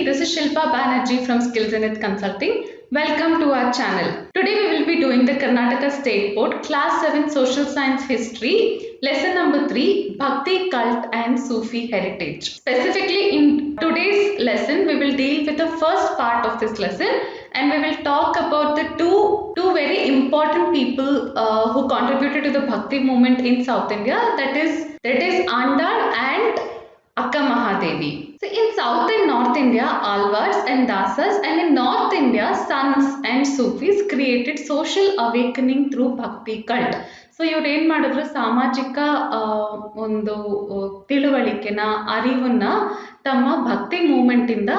this is Shilpa Banerjee from Skills in It Consulting. Welcome to our channel. Today we will be doing the Karnataka State Board Class 7 Social Science History, Lesson number 3, Bhakti Cult and Sufi Heritage. Specifically in today's lesson, we will deal with the first part of this lesson and we will talk about the two very important people who contributed to the Bhakti movement in South India, that is Andal and Akka Mahadevi. So in South and North India, Alvars and Dasas, and in North India, Sants and Sufis created social awakening through Bhakti cult. So ಇವ್ರು ಏನು ಮಾಡಿದ್ರು, ಸಾಮಾಜಿಕ ಒಂದು ತಿಳುವಳಿಕೆನ ಅರಿವನ್ನ ತಮ್ಮ ಭಕ್ತಿ ಮೂವ್ಮೆಂಟಿಂದ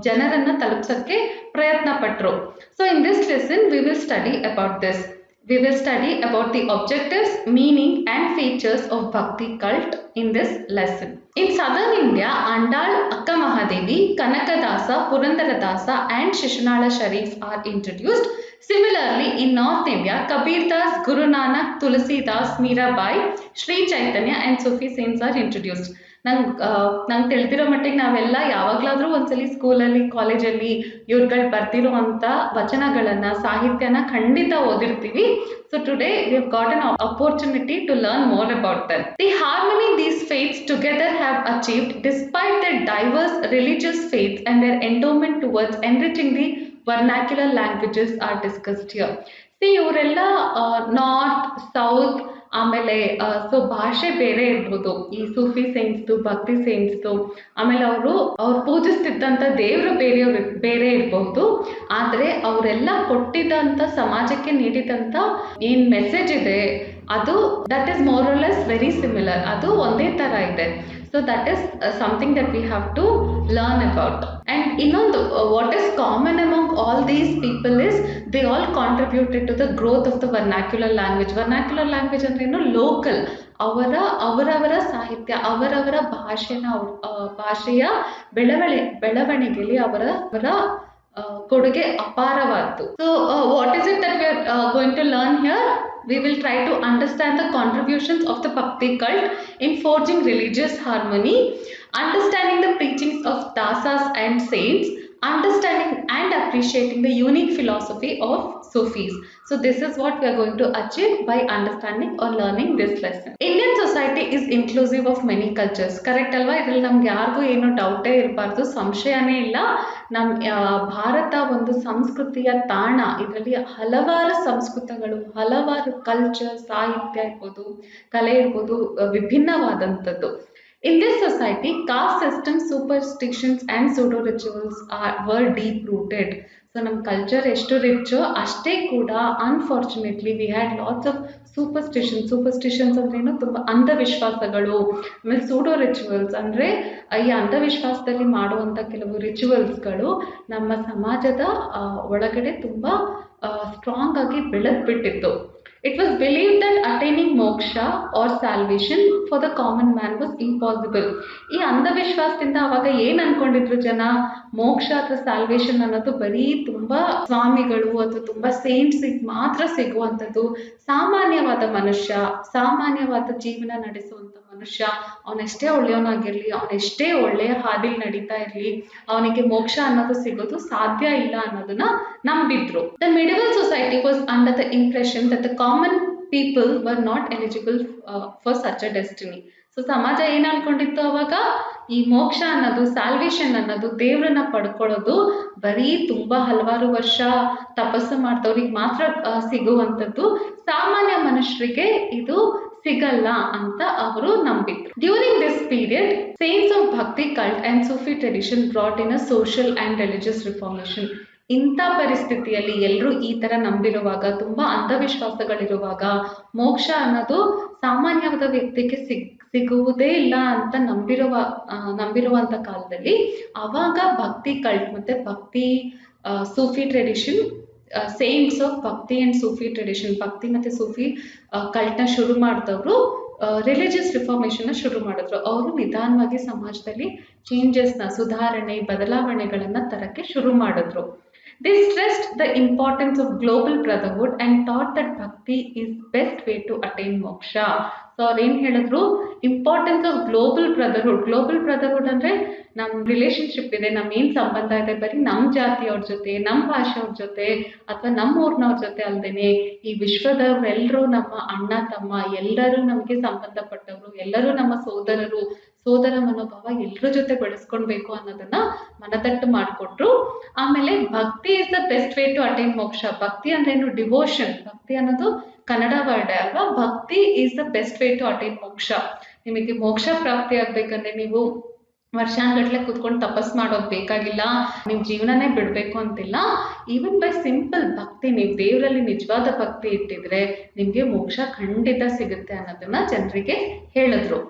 ಜನರನ್ನ ತಲುಪಿಸೋಕ್ಕೆ ಪ್ರಯತ್ನ ಪಟ್ಟರು. So in this lesson we will study about this. We will study about the objectives, meaning and features of Bhakti cult in this lesson. In southern India, Andal, Akka Mahadevi, Kanakadasa, Purandaradasa and Shishanala Sharif are introduced. Similarly, in North India, Kabir Das, Guru Nanak, Tulsidas, Mirabai, Sri Chaitanya and Sufi saints are introduced. ನಂಗೆ ತಿಳಿದಿರೋ ಮಟ್ಟಿಗೆ ನಾವೆಲ್ಲ ಯಾವಾಗಲಾದರೂ ಒಂದ್ಸಲಿ ಸ್ಕೂಲಲ್ಲಿ ಕಾಲೇಜಲ್ಲಿ ಇವ್ರುಗಳು ಬರ್ತಿರುವಂಥ ವಚನಗಳನ್ನು ಸಾಹಿತ್ಯನ ಖಂಡಿತ ಓದಿರ್ತೀವಿ. So today we have got an opportunity to learn more about that. The harmony these faiths together have achieved despite their diverse religious faiths and their endowment towards enriching the vernacular languages are discussed here. See ಇವರೆಲ್ಲ north south ಆಮೇಲೆ so ಭಾಷೆ ಬೇರೆ ಇರ್ಬೋದು, ಈ ಸೂಫಿ ಸೈನ್ಸ್ದು ಭಕ್ತಿ ಸೈನ್ಸ್ದು, ಆಮೇಲೆ ಅವ್ರು ಪೂಜಿಸ್ತಿದ್ದಂಥ ದೇವರು ಬೇರೆ ಇರಬಹುದು. ಆದರೆ ಅವರೆಲ್ಲ ಕೊಟ್ಟಿದ್ದಂಥ ಸಮಾಜಕ್ಕೆ ನೀಡಿದಂಥ ಏನು ಮೆಸೇಜ್ ಇದೆ ಅದು that is more or less very similar, ಅದು ಒಂದೇ ಥರ ಇದೆ. So that is something that we have to learn about. And what is common among all these people is they all contributed to the growth of the vernacular language. Vernacular language ಅಂದ್ರೆ local, ಅವರವರ ಸಾಹಿತ್ಯ, ಅವರವರ ಭಾಷೆಯ ಬೆಳವಣಿಗೆಯಲ್ಲಿ ಅವರ ಕೊಡುಗೆ ಅಪಾರವಾದ್ದು. So what is it that we are going to learn here? We will try to understand the contributions of the Bhakti cult in forging religious harmony, understanding the preachings of dasas and saints, understanding and appreciating the unique philosophy of Sufis. So this is what we are going to achieve by understanding or learning this lesson. Indian society is inclusive of many cultures. Correct alva? Idರಲ್ಲಿ ನಮ್ಗೆ ಯಾರಿಗೂ ಏನು ಡೌಟೇ ಇರಬಾರ್ದು, ಸಂಶಯನೇ ಇಲ್ಲ. ಭಾರತ ಒಂದು ಸಂಸ್ಕೃತಿಯ ತಾಣ. ಇದರಲ್ಲಿ ಹಲವಾರು ಸಂಸ್ಕೃತಿಗಳು, ಹಲವಾರು ಕಲ್ಚರ್, ಸಾಹಿತ್ಯ ಇರ್ಬೋದು, ಕಲೆ ಇರ್ಬೋದು, ವಿಭಿನ್ನವಾದಂಥದ್ದು. In this society, caste systems, superstitions and pseudo rituals were deep rooted. So ನಮ್ಮ ಕಲ್ಚರ್ ಎಷ್ಟು ರಿಚ್ಚೋ ಅಷ್ಟೇ ಕೂಡ unfortunately we had lots of superstitions ಅಂದ್ರೇನು, ತುಂಬ ಅಂಧವಿಶ್ವಾಸಗಳು. ಆಮೇಲೆ ಸೂಡೋ ರಿಚುವಲ್ಸ್ ಅಂದರೆ ಈ ಅಂಧವಿಶ್ವಾಸದಲ್ಲಿ ಮಾಡುವಂಥ ಕೆಲವು ರಿಚುವಲ್ಸ್ಗಳು ನಮ್ಮ ಸಮಾಜದ ಒಳಗಡೆ ತುಂಬ ಸ್ಟ್ರಾಂಗ್ ಆಗಿ ಬೆಳೆದ್ಬಿಟ್ಟಿತ್ತು. It was believed that attaining moksha or salvation for the common man was impossible. ಈ ಅಂಧವಿಶ್ವಾಸದಿಂದ ಅವಾಗ ಏನ್ ಅನ್ಕೊಂಡಿದ್ರು ಜನ, ಮೋಕ್ಷ ಅಥವಾ ಸ್ಯಾಲ್ವೇಷನ್ ಅನ್ನೋದು ಬರೀ ತುಂಬಾ ಸ್ವಾಮಿಗಳು ಅಥವಾ ತುಂಬಾ ಸೇಂಟ್ಸ್ ಮಾತ್ರ ಸಿಗುವಂಥದ್ದು. ಸಾಮಾನ್ಯವಾದ ಮನುಷ್ಯ, ಸಾಮಾನ್ಯವಾದ ಜೀವನ ನಡೆಸುವಂತ ಮನುಷ್ಯ, ಅವನೆಷ್ಟೇ ಒಳ್ಳೆಯವನಾಗಿರ್ಲಿ, ಅವನೆಷ್ಟೇ ಒಳ್ಳೆಯ ಹಾದಿಲಿ ನಡೀತಾ ಇರ್ಲಿ, ಅವನಿಗೆ ಮೋಕ್ಷ ಅನ್ನೋದು ಸಿಗೋದು ಸಾಧ್ಯ ಇಲ್ಲ ಅನ್ನೋದನ್ನ ನಂಬಿದ್ರು. The medieval society was under the impression that the common people were not eligible for such a destiny. So ಸಮಾಜ ಏನ್ ಅನ್ಕೊಂಡಿತ್ತು ಅವಾಗ, ಈ ಮೋಕ್ಷ ಅನ್ನೋದು, ಸ್ಯಾಲ್ವೇಷನ್ ಅನ್ನೋದು, ದೇವ್ರನ್ನ ಪಡ್ಕೊಳ್ಳೋದು ಬರೀ ತುಂಬಾ ಹಲವಾರು ವರ್ಷ ತಪಸ್ಸು ಮಾಡಿದವ್ರಿಗೆ ಮಾತ್ರ ಸಿಗುವಂಥದ್ದು, ಸಾಮಾನ್ಯ ಮನುಷ್ಯರಿಗೆ ಇದು ಸಿಗಲ್ಲ ಅಂತ ಅವರು ನಂಬಿದ್ರು. During this period, saints of Bhakti cult and Sufi tradition brought in a social and religious reformation. ಇಂಥ ಪರಿಸ್ಥಿತಿಯಲ್ಲಿ ಎಲ್ಲರೂ ಈ ತರ ನಂಬಿರುವಾಗ, ತುಂಬಾ ಅಂಧವಿಶ್ವಾಸಗಳಿರುವಾಗ, ಮೋಕ್ಷ ಅನ್ನೋದು ಸಾಮಾನ್ಯವಾದ ವ್ಯಕ್ತಿಗೆ ಸಿಗುವುದೇ ಇಲ್ಲ ಅಂತ ನಂಬಿರುವಂತ ಕಾಲದಲ್ಲಿ ಅವಾಗ ಭಕ್ತಿ ಕಲ್ಟ್ ಮತ್ತೆ ಭಕ್ತಿ ಸೂಫಿ ಟ್ರೆಡಿಷನ್, ಸೇಂಟ್ಸ್ ಆಫ್ ಭಕ್ತಿ ಅಂಡ್ ಸೂಫಿ ಟ್ರೆಡಿಷನ್, ಭಕ್ತಿ ಮತ್ತೆ ಸೂಫಿ ಕಲ್ಟ್ನ ಶುರು ಮಾಡಿದವರು ರಿಲಿಜಿಯಸ್ ರಿಫಾರ್ಮೇಷನ್ನ ಶುರು ಮಾಡಿದ್ರು. ಅವರು ನಿಧಾನವಾಗಿ ಸಮಾಜದಲ್ಲಿ ಚೇಂಜಸ್ನ, ಸುಧಾರಣೆ, ಬದಲಾವಣೆಗಳನ್ನ ತರಕ್ಕೆ ಶುರು ಮಾಡಿದ್ರು. They stressed the importance of global brotherhood and taught that bhakti is best way to attain moksha. So ಅವ್ರು ಏನ್ ಹೇಳಿದ್ರು, ಇಂಪಾರ್ಟೆನ್ಸ್ ಆಫ್ ಗ್ಲೋಬಲ್ ಬ್ರದರ್ಹುಡ್ ಅಂದ್ರೆ ನಮ್ ರಿಲೇಶನ್ಶಿಪ್ ಇದೆ, ನಮ್ ಏನ್ ಸಂಬಂಧ ಇದೆ ಬರೀ ನಮ್ ಜಾತಿಯವ್ರ ಜೊತೆ, ನಮ್ ಭಾಷೆಯವ್ರ ಜೊತೆ ಅಥವಾ ನಮ್ಮ ಊರ್ನವ್ರ ಜೊತೆ ಅಲ್ದೇನೆ ಈ ವಿಶ್ವದವರೆಲ್ಲರೂ ನಮ್ಮ ಅಣ್ಣ ತಮ್ಮ, ಎಲ್ಲರೂ ನಮಗೆ ಸಂಬಂಧಪಟ್ಟವರು, ಎಲ್ಲರೂ ನಮ್ಮ ಸೋದರ ಮನೋಭಾವ ಎಲ್ಲರ ಜೊತೆ ಬೆಳೆಸ್ಕೊಳ್ಬೇಕು ಅನ್ನೋದನ್ನ ಮನದಟ್ಟು ಮಾಡಿಕೊಟ್ರು. ಆಮೇಲೆ bhakti is the best way to attain moksha. Bhakti ಅಂದ್ರೆ ಏನು? ಡಿವೋಷನ್. ಭಕ್ತಿ ಅನ್ನೋದು ಕನ್ನಡ ವರ್ಡ್ ಅಲ್ವಾ. Bhakti is the best way to attain moksha. ನಿಮಗೆ ಮೋಕ್ಷ ಪ್ರಾಪ್ತಿ ಆಗ್ಬೇಕಂದ್ರೆ ನೀವು ವರ್ಷಾನ್ಗಟ್ಲೆ ಕುತ್ಕೊಂಡು ತಪಸ್ ಮಾಡೋದು ಬೇಕಾಗಿಲ್ಲ, ನಿಮ್ ಜೀವನನೇ ಬಿಡ್ಬೇಕು ಅಂತಿಲ್ಲ. ಈವನ್ ಬೈ ಸಿಂಪಲ್ ಭಕ್ತಿ, ನೀವು ದೇವರಲ್ಲಿ ನಿಜವಾದ ಭಕ್ತಿ ಇಟ್ಟಿದ್ರೆ ನಿಮ್ಗೆ ಮೋಕ್ಷ ಖಂಡಿತ ಸಿಗುತ್ತೆ ಅನ್ನೋದನ್ನ ಜನರಿಗೆ ಹೇಳಿದ್ರು.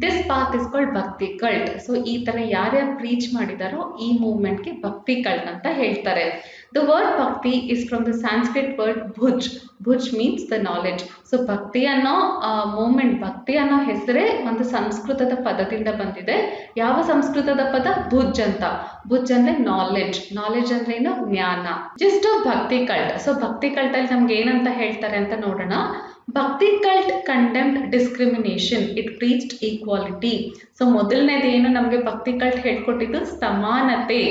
ದಿಸ್ ಪಾತ್ ಇಸ್ ಕಾಲ್ಡ್ ಭಕ್ತಿ ಕಲ್ಟ್. ಸೊ ಈ ತರ ಯಾರ್ಯಾರು ಪ್ರೀಚ್ ಮಾಡಿದಾರೋ ಈ ಮೂವ್ಮೆಂಟ್ಗೆ ಭಕ್ತಿ ಕಲ್ಟ್ ಅಂತ ಹೇಳ್ತಾರೆ. ದ ವರ್ಡ್ ಭಕ್ತಿ is from the Sanskrit word Bhuj. Bhuj means the knowledge. So ಭಕ್ತಿ ಅನ್ನೋ ಮೂವ್ಮೆಂಟ್, ಭಕ್ತಿ ಅನ್ನೋ ಹೆಸರೇ ಒಂದು ಸಂಸ್ಕೃತದ ಪದದಿಂದ ಬಂದಿದೆ. ಯಾವ ಸಂಸ್ಕೃತದ ಪದ? ಭುಜ್ ಅಂತ. ಭುಜ್ ಅಂದ್ರೆ ನಾಲೆಡ್ಜ್. ನಾಲೆಡ್ಜ್ ಅಂದ್ರೆ ಏನು? ಜ್ಞಾನ. ಜಸ್ಟ್ ಭಕ್ತಿ ಕಲ್ಟ್. ಸೊ ಭಕ್ತಿ ಕಲ್ಟ್ ಅಲ್ಲಿ ನಮ್ಗೆ ಏನಂತ ಹೇಳ್ತಾರೆ ಅಂತ ನೋಡೋಣ. ಭಕ್ತಿ cult condemned discrimination, it preached equality. So ಮೊದಲನೇದು ಏನು ನಮಗೆ ಭಕ್ತಿ ಕಲ್ಟ್ ಹೇಳ್ಕೊಟ್ಟಿದ್ದು? ಸಮಾನತೆ.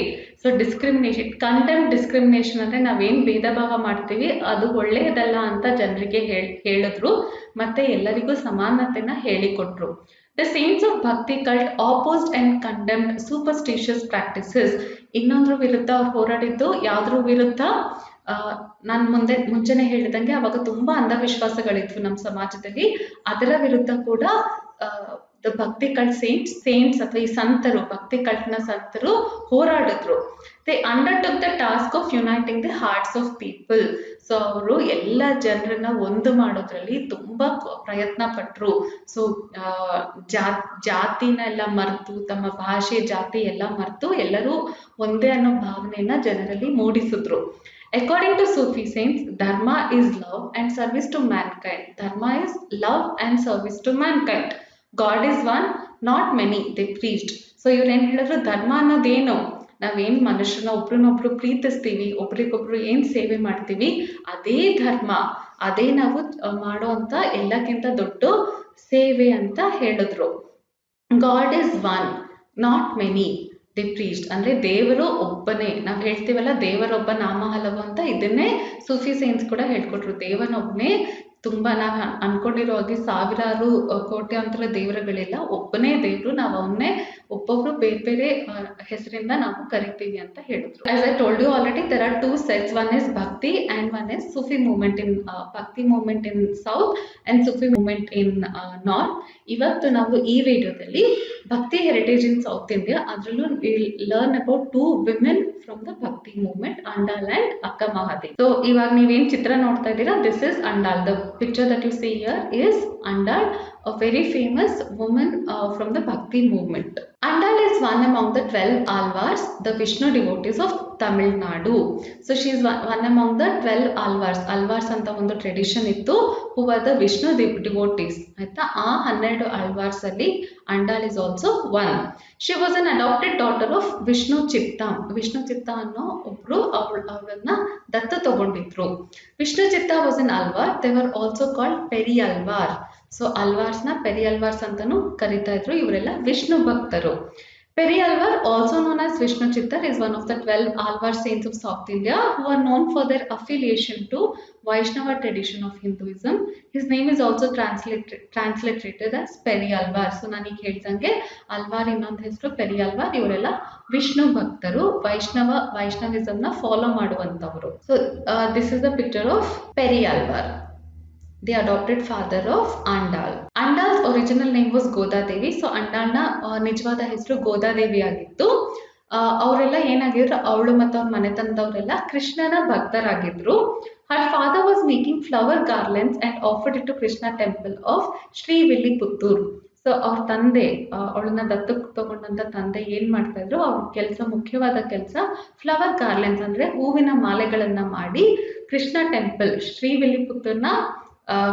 ಸೊ ಡಿಸ್ಕ್ರಿಮಿನೇಷನ್, ಕಂಡೆಮ್ಡ್ ಡಿಸ್ಕ್ರಿಮಿನೇಷನ್ ಅಂದ್ರೆ ನಾವೇನ್ ಭೇದ ಭಾವ ಮಾಡ್ತೀವಿ ಅದು ಒಳ್ಳೆಯದಲ್ಲ ಅಂತ ಜನರಿಗೆ ಹೇಳಿದ್ರು, ಮತ್ತೆ ಎಲ್ಲರಿಗೂ ಸಮಾನತೆನ ಹೇಳಿಕೊಟ್ರು. The saints of Bhakti cult opposed and condemned superstitious practices. ಇನ್ನೊಂದ್ರ ವಿರುದ್ಧ ಅವ್ರು ಹೋರಾಡಿದ್ದು ಯಾವ್ದ್ರ ವಿರುದ್ಧ? ನಾನು ಮುಂಚೆನೆ ಹೇಳಿದಂಗೆ ಅವಾಗ ತುಂಬಾ ಅಂಧವಿಶ್ವಾಸಗಳಿದ್ವು ನಮ್ಮ ಸಮಾಜದಲ್ಲಿ. ಅದರ ವಿರುದ್ಧ ಕೂಡ ದ ಭಕ್ತಿ ಕಲ್ಟ್ ಸೇಂಟ್ಸ್ ಅಥವಾ ಈ ಸಂತರು, ಭಕ್ತಿ ಕಲ್ಟ್ನ ಸಂತರು ಹೋರಾಡಿದ್ರು. They undertook the task of uniting the hearts of people. So ಅವರು ಎಲ್ಲ ಜನರನ್ನ ಒಂದು ಮಾಡೋದ್ರಲ್ಲಿ ತುಂಬಾ ಪ್ರಯತ್ನ ಪಟ್ರು. ಸೊ ಜಾತಿನೆಲ್ಲ ಮರೆತು, ತಮ್ಮ ಭಾಷೆ ಜಾತಿ ಎಲ್ಲ ಮರೆತು ಎಲ್ಲರೂ ಒಂದೇ ಅನ್ನೋ ಭಾವನೆಯನ್ನ ಜನರಲ್ಲಿ ಮೂಡಿಸಿದ್ರು. According to Sufi saints, dharma is love and service to mankind. Dharma is love and service to mankind. God is one, not many, they preached. So ಇವ್ರು ಏನ್ ಹೇಳಿದ್ರು? ಧರ್ಮ ಅನ್ನೋದೇನು? ನಾವೇನ್ ಮನುಷ್ಯನ ಒಬ್ರನ್ನೊಬ್ರು ಪ್ರೀತಿಸ್ತೀವಿ, ಒಬ್ರಿಗೊಬ್ರು ಏನ್ ಸೇವೆ ಮಾಡ್ತೀವಿ, ಅದೇ ಧರ್ಮ, ಅದೇ ನಾವು ಮಾಡುವಂತ ಎಲ್ಲಕ್ಕಿಂತ ದೊಡ್ಡ ಸೇವೆ ಅಂತ ಹೇಳಿದ್ರು. God is one, not many, the priest. ಅಂದ್ರೆ ದೇವರು ಒಬ್ಬನೇ. ನಾವು ಹೇಳ್ತೀವಲ್ಲ ದೇವರೊಬ್ಬ ನಾಮ ಹಲವು ಅಂತ, ಇದನ್ನೇ ಸೂಫಿ ಸೈನ್ಸ್ ಕೂಡ ಹೇಳ್ಕೊಟ್ರು. ದೇವನೊಬ್ಬನೇ. ತುಂಬಾ ನಾವು ಅನ್ಕೊಂಡಿರೋ ಹಾಗೆ ಸಾವಿರಾರು ಕೋಟ್ಯಾಂತರ ದೇವರುಗಳಿಲ್ಲ, ಒಬ್ಬನೇ ದೇವರು. ನಾವು ಅವನ್ನೇ ಒಬ್ಬೊಬ್ರು ಬೇರೆ ಬೇರೆ ಹೆಸರಿಂದ ನಾವು ಕರಿತೀವಿ ಅಂತ ಹೇಳಿದ್ರು. As I told you already, there are two sets. One is Bhakti and one is Sufi movement in Bhakti movement in South and Sufi movement in North. ಇವತ್ತು ನಾವು ಈ ವಿಡಿಯೋದಲ್ಲಿ ಭಕ್ತಿ ಹೆರಿಟೇಜ್ ಇನ್ ಸೌತ್ ಇಂಡಿಯಾ, ಅದರಲ್ಲೂ learn about 2 women from the Bhakti movement, Andal and Akka Mahadevi. So ಇವಾಗ ನೀವೇನ್ ಚಿತ್ರ ನೋಡ್ತಾ ಇದ್ದೀರಾ, this is Andal. The picture that you see here is Andal, a very famous woman from the Bhakti movement. Andal is one among the 12 Alvars, the Vishnu devotees of Tamil Nadu. So she is one among the 12 Alvars. Alvars ಅಂತ ಒಂದು tradition ಇತ್ತು, who were the Vishnu devotees. ಆಯ್ತಾ? ಆ 12 Alvars ಅಲ್ಲಿ Andal is also one. She was an adopted daughter of Vishnu Chitta. Vishnu ಚಿತ್ತ ಅನ್ನೋ ಒಬ್ರು ಅವಳನ್ನ ದತ್ತು ತಗೊಂಡಿದ್ರು. ವಿಷ್ಣು ಚಿತ್ತ was an Alvar. They were also called Peri Alvar. So ಅಲ್ವಾರ್ಸ್ನ ಪೆರಿ ಅಲ್ವಾರ್ಸ್ ಅಂತಾನೂ ಕರಿತಾ ಇದ್ರು. ಇವರೆಲ್ಲ ವಿಷ್ಣು ಭಕ್ತರು. Peri Alvar, also known as Vishnu Chittar, is one of the 12 Alvar saints of South India who are known for their affiliation to Vaishnava tradition of Hinduism. His name is also transliterated as Peri Alvar. So ನಾನೀಗ ಹೇಳ್ದಂಗೆ ಅಲ್ವಾರ್ ಇನ್ನೊಂದು ಹೆಸರು peri Alwar. ಇವರೆಲ್ಲ ವಿಷ್ಣು ಭಕ್ತರು, ವೈಷ್ಣವಿಸಮ್ ನ follow ಮಾಡುವಂತವರು. So this is the picture of Peri Alvar, the adopted father of Andal. Andal's original name was Godadevi. So Andalನ ನಿಜವಾದ ಹೆಸರು ಗೋದಾದೇವಿ ಆಗಿತ್ತು. ಅವರೆಲ್ಲ ಏನಾಗಿದ್ರು, ಅವಳು ಮತ್ತು ಅವ್ರ ಮನೆತನದವರೆಲ್ಲ ಕೃಷ್ಣನ ಭಕ್ತರಾಗಿದ್ರು. Her father was making flower garlands and offered it to Krishna temple of Srivilliputturu. So ಅವ್ರ ತಂದೆ, ಅವಳನ್ನ ದತ್ತಕ್ಕೆ ತಗೊಂಡಂತ ತಂದೆ ಏನ್ ಮಾಡ್ತಾ ಇದ್ರು, ಅವ್ರ ಮುಖ್ಯವಾದ ಕೆಲಸ ಫ್ಲವರ್ ಗಾರ್ಲೆಂಡ್ಸ್ ಅಂದ್ರೆ ಹೂವಿನ ಮಾಲೆಗಳನ್ನ ಮಾಡಿ ಕೃಷ್ಣ ಟೆಂಪಲ್ ಶ್ರೀವಿಲ್ಲಿಪುತ್ತೂರ್ನ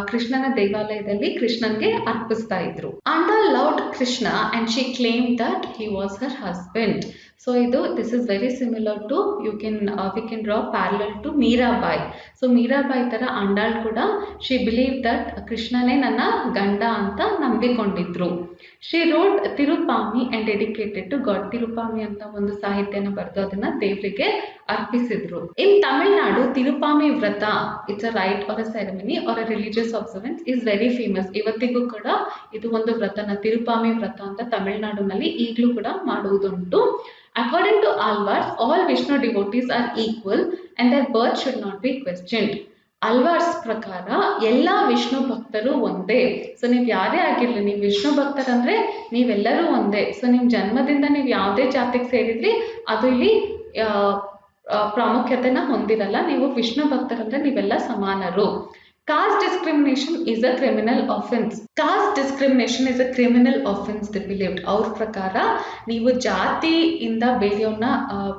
ಕೃಷ್ಣನ ದೇವಾಲಯದಲ್ಲಿ ಕೃಷ್ಣನ್ಗೆ ಅರ್ಪಿಸ್ತಾ ಇದ್ರು. Andal loved Krishna and she claimed that he was her husband. So this is very similar to we can draw parallel to Meerabai. So Meerabai ತರ ಅಂಡಾಳ್ ಕೂಡ ಶಿ ಬಿಲೀವ್ ದಟ್ ಕೃಷ್ಣನೇ ನನ್ನ ಗಂಡ ಅಂತ ನಂಬಿಕೊಂಡಿದ್ರು. She wrote Tiruppavai and dedicated to god. Tiruppavai ಅಂತ ಒಂದು ಸಾಹಿತ್ಯನ ಬರೆದು ಅದನ್ನ ದೇವರಿಗೆ ಅರ್ಪಿಸಿದ್ರು. ಇನ್ ತಮಿಳ್ನಾಡು ತಿರುಪಾಮಿ ವ್ರತ, it's a rite or a ceremony or a religious observance, is very famous. ಇವತ್ತಿಗೂ ಕೂಡ ಇದು ಒಂದು ವ್ರತನ ತಿರುಪಾಮಿ ವ್ರತ ಅಂತ ತಮಿಳ್ನಾಡಿನಲ್ಲಿ ಈಗಲೂ ಕೂಡ ಮಾಡುವುದುಂಟು. According to Alvars, all Vishnu devotees are equal and their birth should not be questioned. ಅಲ್ವಾರ್ಸ್ ಪ್ರಕಾರ ಎಲ್ಲ ವಿಷ್ಣು ಭಕ್ತರು ಒಂದೇ. ಸೊ ನೀವು ಯಾರೇ ಆಗಿರಲಿ, ನೀವು ವಿಷ್ಣು ಭಕ್ತರಂದ್ರೆ ನೀವೆಲ್ಲರೂ ಒಂದೇ. ಸೊ ನಿಮ್ಮ ಜನ್ಮದಿಂದ ನೀವು ಯಾವುದೇ ಜಾತಿಗೆ ಸೇರಿದ್ರಿ ಅದು ಇಲ್ಲಿ ಪ್ರಾಮುಖ್ಯತೆನ ಹೊಂದಿರಲ್ಲ. ನೀವು ವಿಷ್ಣು ಭಕ್ತರಂದ್ರೆ ನೀವೆಲ್ಲ ಸಮಾನರು. Caste discrimination is a criminal offense. Caste discrimination is a criminal offense, they believed. ಅವ್ರ ಪ್ರಕಾರ ನೀವು ಜಾತಿಯಿಂದ ಬೇರೆಯವ್ರನ್ನ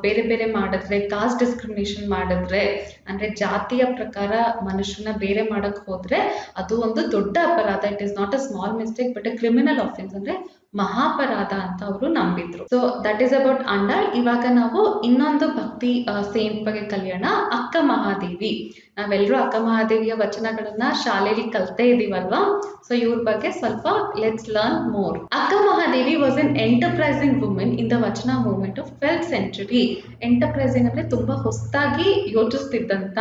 ಬೇರೆ ಬೇರೆ ಮಾಡಿದ್ರೆ, ಕಾಸ್ಟ್ ಡಿಸ್ಕ್ರಿಮಿನೇಷನ್ ಮಾಡಿದ್ರೆ, ಅಂದ್ರೆ ಜಾತಿಯ ಪ್ರಕಾರ ಮನುಷ್ಯನ ಬೇರೆ ಮಾಡಕ್ ಹೋದ್ರೆ ಅದು ಒಂದು ದೊಡ್ಡ ಅಪರಾಧ. It is not a small mistake but a criminal offence, ಅಂದ್ರೆ ಮಹಾಪರಾಧ ಅಂತ ಅವರು ನಂಬಿದ್ರು. So that is about Andal. ಇವಾಗ ನಾವು ಇನ್ನೊಂದು ಭಕ್ತಿ ಸೇಂಟ್ ಬಗ್ಗೆ ಕಲಿಯೋಣ, ಅಕ್ಕ ಮಹಾದೇವಿ. ನಾವೆಲ್ಲರೂ ಅಕ್ಕ ಮಹಾದೇವಿಯ ವಚನಗಳನ್ನ ಶಾಲೆಯಲ್ಲಿ ಕಲ್ತೇ ಇದೀವಲ್ವಾ. ಸೊ ಇವ್ರ ಬಗ್ಗೆ ಸ್ವಲ್ಪ let's learn more. Akka Mahadevi was an enterprising women in the vachana movement of 12th century. Enterprising ಅಂದ್ರೆ ತುಂಬಾ ಹೊಸದಾಗಿ ಯೋಚಿಸ್ತಿದ್ದಂತ.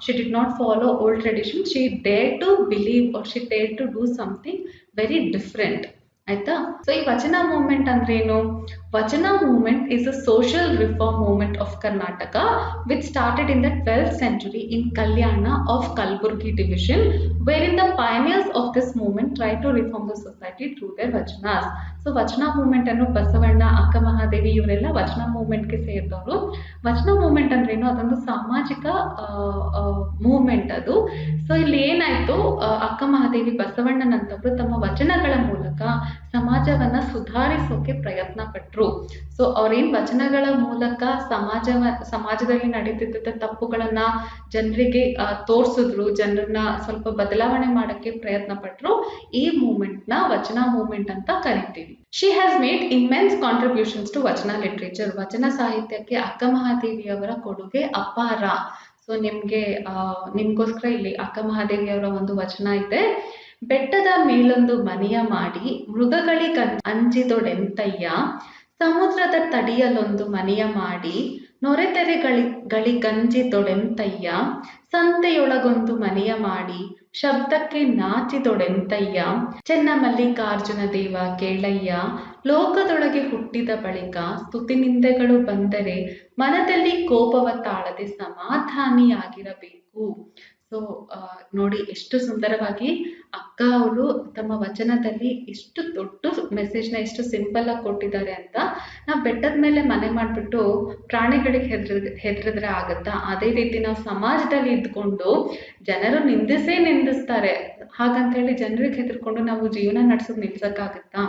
She did not follow old tradition, she dare to believe or she dare to do something very different. ಆಯ್ತಾ. So ಈ vachana movement ಅಂದ್ರೆ ಏನು? Vachana movement is a social reform movement of Karnataka which started in the 12th century in Kalyana of Kalburgi division, wherein the pioneers of this movement try to reform the society through their vachanas. So ವಚನ movement ಅನ್ನು ಬಸವಣ್ಣ, ಅಕ್ಕ ಮಹಾದೇವಿ ಇವರೆಲ್ಲ ವಚನ ಮೂವ್ಮೆಂಟ್ಗೆ ಸೇರಿದವರು. ವಚನ movement ಅಂದ್ರೆ ಏನು? ಅದೊಂದು ಸಾಮಾಜಿಕ ಮೂವ್ಮೆಂಟ್ ಅದು. ಸೊ ಇಲ್ಲಿ ಏನಾಯ್ತು, ಅಕ್ಕ ಮಹಾದೇವಿ ಬಸವಣ್ಣನಂತವರು ತಮ್ಮ ವಚನಗಳ ಮೂಲಕ ಸಮಾಜವನ್ನ ಸುಧಾರಿಸೋಕೆ ಪ್ರಯತ್ನ ಪಟ್ರು. ಸೊ ಅವ್ರೇನ್ ವಚನಗಳ ಮೂಲಕ ಸಮಾಜದಲ್ಲಿ ನಡೀತಿದ್ದ ತಪ್ಪುಗಳನ್ನ ಜನರಿಗೆ ತೋರ್ಸಿದ್ರು, ಜನರನ್ನ ಸ್ವಲ್ಪ ಬದಲಾವಣೆ ಮಾಡಕ್ಕೆ ಪ್ರಯತ್ನ ಪಟ್ರು. ಈ ಮೂವ್ಮೆಂಟ್ ನ ವಚನ ಮೂವ್ಮೆಂಟ್ ಅಂತ ಕರಿತೀವಿ. She has made immense contributions to Vachana literature. ವಚನ ಸಾಹಿತ್ಯಕ್ಕೆ ಅಕ್ಕ ಮಹಾದೇವಿಯವರ ಕೊಡುಗೆ ಅಪಾರ. ಸೊ ನಿಮ್ಗೋಸ್ಕರ ಇಲ್ಲಿ ಅಕ್ಕ ಮಹಾದೇವಿಯವರ ಒಂದು ವಚನ ಇದೆ. ಬೆಟ್ಟದ ಮೇಲೊಂದು ಮನೆಯ ಮಾಡಿ ಮೃಗಗಳಿಗೆ ಅಂಜಿದೊಡೆಂತಯ್ಯ, ಸಮುದ್ರದ ತಡಿಯಲೊಂದು ಮನೆಯ ಮಾಡಿ ನೊರೆತೆರೆಗಳಿಗಂಜಿದೊಡೆಂತಯ್ಯ, ಸಂತೆಯೊಳಗೊಂದು ಮನೆಯ ಮಾಡಿ ಶಬ್ದಕ್ಕೆ ನಾಚಿದೊಡೆಂತಯ್ಯ, ಚೆನ್ನಮಲ್ಲಿಕಾರ್ಜುನ ದೇವ ಕೇಳಯ್ಯ, ಲೋಕದೊಳಗೆ ಹುಟ್ಟಿದ ಬಳಿಕ ಸ್ತುತಿನಿಂದೆಗಳು ಬಂದರೆ ಮನದಲ್ಲಿ ಕೋಪವ ತಾಳದೆ ಸಮಾಧಾನಿಯಾಗಿರಬೇಕು. ಸೊ ನೋಡಿ ಎಷ್ಟು ಸುಂದರವಾಗಿ ಅಕ್ಕ ಅವರು ತಮ್ಮ ವಚನದಲ್ಲಿ ಎಷ್ಟು ದೊಡ್ಡ ಮೆಸೇಜ್ನ ಎಷ್ಟು ಸಿಂಪಲ್ ಆಗಿ ಕೊಟ್ಟಿದ್ದಾರೆ ಅಂತ. ನಾವು ಬೆಟ್ಟದ ಮೇಲೆ ಮನೆ ಮಾಡಿಬಿಟ್ಟು ಪ್ರಾಣಿಗಳಿಗೆ ಹೆದರಿದ್ರೆ ಆಗತ್ತಾ? ಅದೇ ರೀತಿ ನಾವು ಸಮಾಜದಲ್ಲಿ ಇದ್ಕೊಂಡು ಜನರು ನಿಂದಿಸ್ತಾರೆ, ಹಾಗಂತ ಹೇಳಿ ಜನರಿಗೆ ಹೆದರ್ಕೊಂಡು ನಾವು ಜೀವನ ನಡೆಸೋದು ನಿಲ್ಸಕ್ಕಾಗತ್ತಾ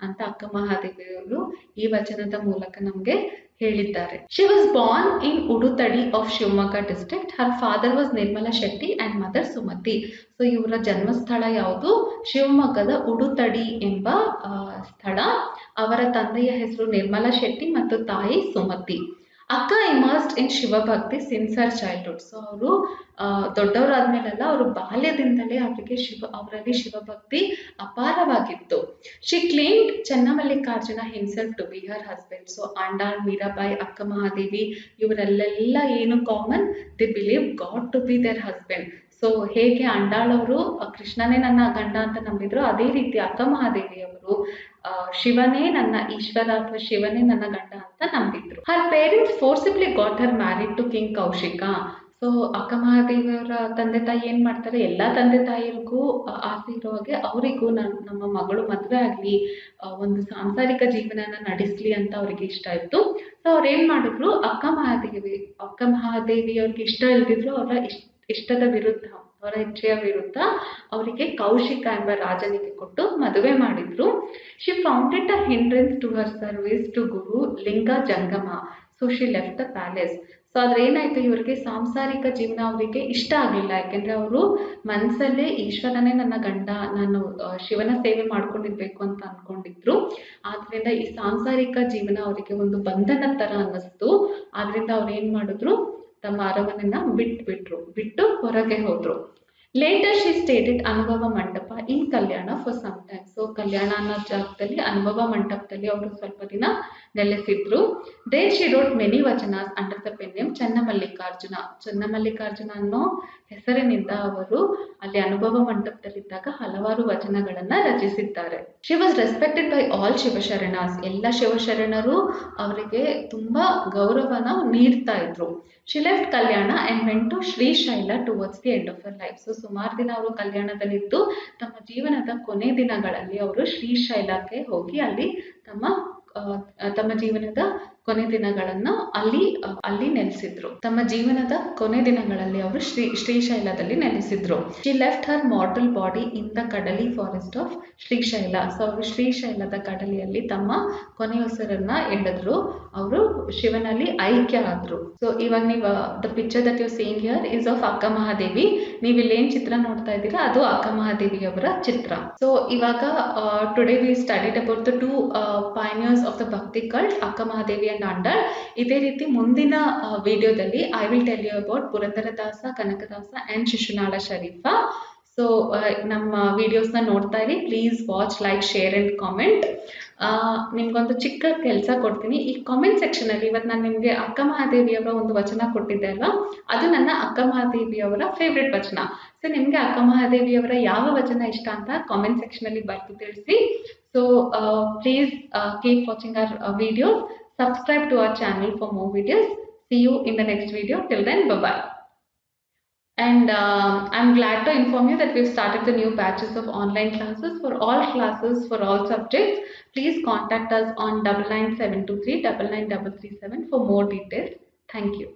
ಅಂತ ಅಕ್ಕ ಮಹಾದೇವಿಯವರು ಈ ವಚನದ ಮೂಲಕ ನಮ್ಗೆ ಹೇಳಿದ್ದಾರೆ. She was born in Udutadi of Shivamogga district. Her father was Nirmala Shetty and mother Sumathi. So ಇವರ ಜನ್ಮಸ್ಥಳ ಯಾವುದು? ಶಿವಮೊಗ್ಗದ ಉಡುತಡಿ ಎಂಬ ಸ್ಥಳ. ಅವರ ತಂದೆಯ ಹೆಸರು ನಿರ್ಮಲ ಶೆಟ್ಟಿ ಮತ್ತು ತಾಯಿ Sumathi. Akka immersed in Shivabhakti since her childhood. So ಅವರು ದೊಡ್ಡವರಾದ್ಮೇಲೆಲ್ಲ ಅವರು ಬಾಲ್ಯದಿಂದಲೇ ಅವರಲ್ಲಿ ಶಿವಭಕ್ತಿ ಅಪಾರವಾಗಿತ್ತು. She claimed Chennamallikarjuna himself to be her husband. So Andal, Mirabai, Akka Mahadevi ಇವರೆಲ್ಲ ಏನು common? They believe god to be their husband. So ಹೇಗೆ ಅಂಡಾಳ್ ಅವರು ಕೃಷ್ಣನೇ ನನ್ನ ಗಂಡ ಅಂತ ನಂಬಿದ್ರು, ಅದೇ ರೀತಿ ಅಕ್ಕ ಮಹಾದೇವಿಯವರು ಶಿವನೇ ನನ್ನ ಈಶ್ವರ ಅಥವಾ ಶಿವನೇ ನನ್ನ ಗಂಡ ಅಂತ ನಂಬಿದ್ರು. Her parents forcibly got her married to king Kaushika. So Akka ಮಹಾದೇವಿಯವರ ತಂದೆ ತಾಯಿ ಏನ್ ಮಾಡ್ತಾರೆ, ಎಲ್ಲಾ ತಂದೆ ತಾಯಿರಿಗೂ ಆಸೆ ಇರೋ ಹಾಗೆ ಅವರಿಗೂ ನಮ್ಮ ಮಗಳು ಮದುವೆ ಆಗ್ಲಿ, ಒಂದು ಸಾಂಸಾರಿಕ ಜೀವನನ ನಡೆಸ್ಲಿ ಅಂತ ಅವ್ರಿಗೆ ಇಷ್ಟ ಇತ್ತು. ಸೊ ಅವ್ರು ಏನ್ ಮಾಡಿದ್ರು, ಅಕ್ಕ ಮಹಾದೇವಿ ಅವ್ರಿಗೆ ಇಷ್ಟ ಇಲ್ದಿದ್ರು ಅವರ ಇಷ್ಟದ ವಿರುದ್ಧ, ಅವರ ಇಚ್ಛೆಯ ವಿರುದ್ಧ ಅವರಿಗೆ ಕೌಶಿಕ ಎಂಬ ರಾಜನಿಗೆ ಕೊಟ್ಟು ಮದುವೆ ಮಾಡಿದ್ರು. She founded a hindrance to her service to guru linga jangama. So she left the palace. So ಆದ್ರೆ ಏನಾಯ್ತು, ಇವರಿಗೆ ಸಾಂಸಾರಿಕ ಜೀವನ ಅವರಿಗೆ ಇಷ್ಟ ಆಗಲಿಲ್ಲ. ಯಾಕೆಂದ್ರೆ ಅವರು ಮನಸ್ಸಲ್ಲೇ ಈಶ್ವರನೇ ನನ್ನ ಗಂಡ, ನಾನು ಶಿವನ ಸೇವೆ ಮಾಡ್ಕೊಂಡಿರ್ಬೇಕು ಅಂತ ಅನ್ಕೊಂಡಿದ್ರು. ಆದ್ರಿಂದ ಈ ಸಾಂಸಾರಿಕ ಜೀವನ ಅವರಿಗೆ ಒಂದು ಬಂಧನ ತರ ಅನ್ನಿಸ್ತು. ಆದ್ರಿಂದ ಅವ್ರು ಏನ್ ಮಾಡಿದ್ರು, ತಮ್ಮ ಅರಮನೆನ ಬಿಟ್ಟು ಹೊರಗೆ ಹೋದ್ರು. Litre she stated Anubhava Mantapa in Kalyana for some time. So Kalyana ಅನ್ನೋ ಜಾಗದಲ್ಲಿ ಅನುಭವ ಮಂಟಪದಲ್ಲಿ ಅವರು ಸ್ವಲ್ಪ ದಿನ ನೆಲೆಸಿದ್ರು. There she wrote many vachanas under the pen name Channamallikarjuna. Channamallikarjuna ಅನ್ನೋ ಹೆಸರಿನಿಂದ ಅವರು ಅಲ್ಲಿ ಅನುಭವ ಮಂಟಪದಲ್ಲಿದ್ದಾಗ ಹಲವಾರು ವಚನಗಳನ್ನ ರಚಿಸಿದ್ದಾರೆ. She was respected by all Shivasharanas. ಎಲ್ಲ ಶಿವಶರಣರು ಅವರಿಗೆ ತುಂಬಾ ಗೌರವನ ನೀಡ್ತಾ ಇದ್ರು. She left Kalyana and went to Srisaila towards the end of her life. So ಸುಮಾರು ದಿನ ಅವರು ಕಲ್ಯಾಣದಲ್ಲಿದ್ದು ತಮ್ಮ ಜೀವನದ ಕೊನೆ ದಿನಗಳಲ್ಲಿ ಅವರು ಶ್ರೀಶೈಲಕ್ಕೆ ಹೋಗಿ ಅಲ್ಲಿ ತಮ್ಮ ಜೀವನದ ಕೊನೆ ದಿನಗಳನ್ನ ಅಲ್ಲಿ ನೆಲೆಸಿದ್ರು. ತಮ್ಮ ಜೀವನದ ಕೊನೆ ದಿನಗಳಲ್ಲಿ ಅವರು ಶ್ರೀಶೈಲದಲ್ಲಿ ನೆಲೆಸಿದ್ರು. She left her mortal body in the Kadali forest of Srisaila. So ಅವರು ಶ್ರೀಶೈಲದ ಕಡಲಿಯಲ್ಲಿ ತಮ್ಮ ಕೊನೆಯುಸಿರನ್ನ ಎಳೆದ್ರು. ಅವರು ಶಿವನಲ್ಲಿ ಐಕ್ಯ ಆದ್ರು. ಸೊ ಇವಾಗ ನೀವು the picture that you seeing here is of Akka Mahadevi. ನೀವು ಇಲ್ಲೇನ್ ಚಿತ್ರ ನೋಡ್ತಾ ಇದ್ದೀರಾ ಅದು ಅಕ್ಕ ಮಹಾದೇವಿ ಅವರ ಚಿತ್ರ. ಸೊ ಇವಾಗ today we studied about the two pioneers of the bhakti cult, Akka Mahadevi and Andal. ಇದೇ ರೀತಿ ಮುಂದಿನ ವಿಡಿಯೋದಲ್ಲಿ I will tell you about Purandaradasa, Kanakadasa and Shishunala Sharifa. So ನಮ್ಮ ವಿಡಿಯೋಸ್ನ ನೋಡ್ತಾ ಇರಿ. Please watch, like, share and comment. ನಿಮ್ಗೊಂದು ಚಿಕ್ಕ ಕೆಲಸ ಕೊಡ್ತೀನಿ. ಈ ಕಾಮೆಂಟ್ ಸೆಕ್ಷನ್ ಅಲ್ಲಿ ಇವತ್ತು ನಾನು ನಿಮಗೆ ಅಕ್ಕ ಮಹಾದೇವಿಯವರ ಒಂದು ವಚನ ಕೊಟ್ಟಿದ್ದೆ ಅಲ್ವಾ, ಅದು ನನ್ನ ಅಕ್ಕ ಮಹಾದೇವಿಯವರ ಫೇವ್ರೆಟ್ ವಚನ. ಸೊ ನಿಮಗೆ ಅಕ್ಕ ಮಹಾದೇವಿಯವರ ಯಾವ ವಚನ ಇಷ್ಟ ಅಂತ ಕಾಮೆಂಟ್ ಸೆಕ್ಷನ್ ಅಲ್ಲಿ ಬರ್ತು ತಿಳಿಸಿ. So please keep watching our videos. Subscribe to our channel for more videos. See you in the next video. Till then, bye bye. And I'm glad to inform you that we've started the new batches of online classes for all classes, for all subjects. Please contact us on 99723 99337 for more details. Thank you.